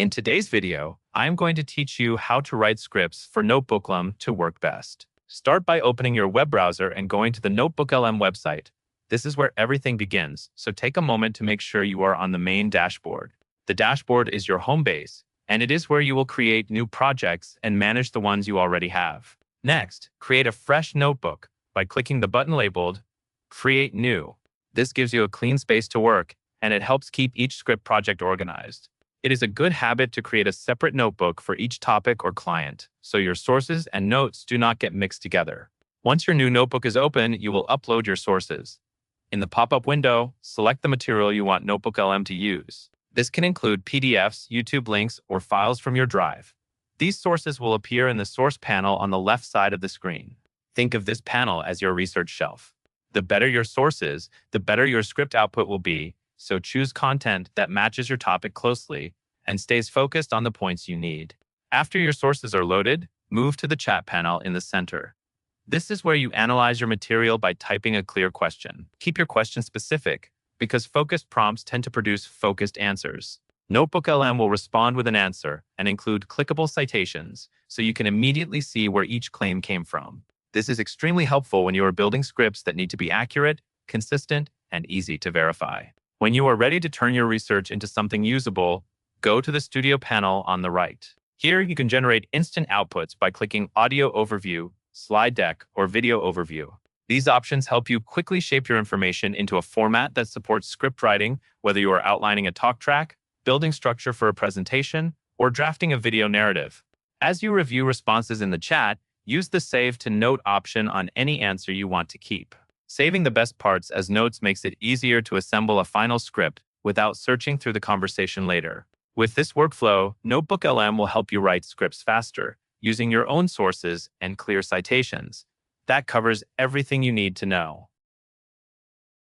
In today's video, I'm going to teach you how to write scripts for Notebooklm to work best. Start by opening your web browser and going to the Notebooklm website. This is where everything begins, so take a moment to make sure you are on the main dashboard. The dashboard is your home base, and it is where you will create new projects and manage the ones you already have. Next, create a fresh notebook by clicking the button labeled Create New. This gives you a clean space to work, and it helps keep each script project organized. It is a good habit to create a separate notebook for each topic or client, so your sources and notes do not get mixed together. Once your new notebook is open, you will upload your sources. In the pop-up window, select the material you want Notebooklm to use. This can include PDFs, YouTube links, or files from your drive. These sources will appear in the source panel on the left side of the screen. Think of this panel as your research shelf. The better your sources, the better your script output will be, so choose content that matches your topic closely and stays focused on the points you need. After your sources are loaded, move to the chat panel in the center. This is where you analyze your material by typing a clear question. Keep your question specific, because focused prompts tend to produce focused answers. Notebooklm will respond with an answer and include clickable citations, so you can immediately see where each claim came from. This is extremely helpful when you are building scripts that need to be accurate, consistent, and easy to verify. When you are ready to turn your research into something usable, go to the Studio panel on the right. Here, you can generate instant outputs by clicking Audio Overview, Slide Deck, or Video Overview. These options help you quickly shape your information into a format that supports script writing, whether you are outlining a talk track, building structure for a presentation, or drafting a video narrative. As you review responses in the chat, use the Save to Note option on any answer you want to keep. Saving the best parts as notes makes it easier to assemble a final script without searching through the conversation later. With this workflow, Notebooklm will help you write scripts faster, using your own sources and clear citations. That covers everything you need to know.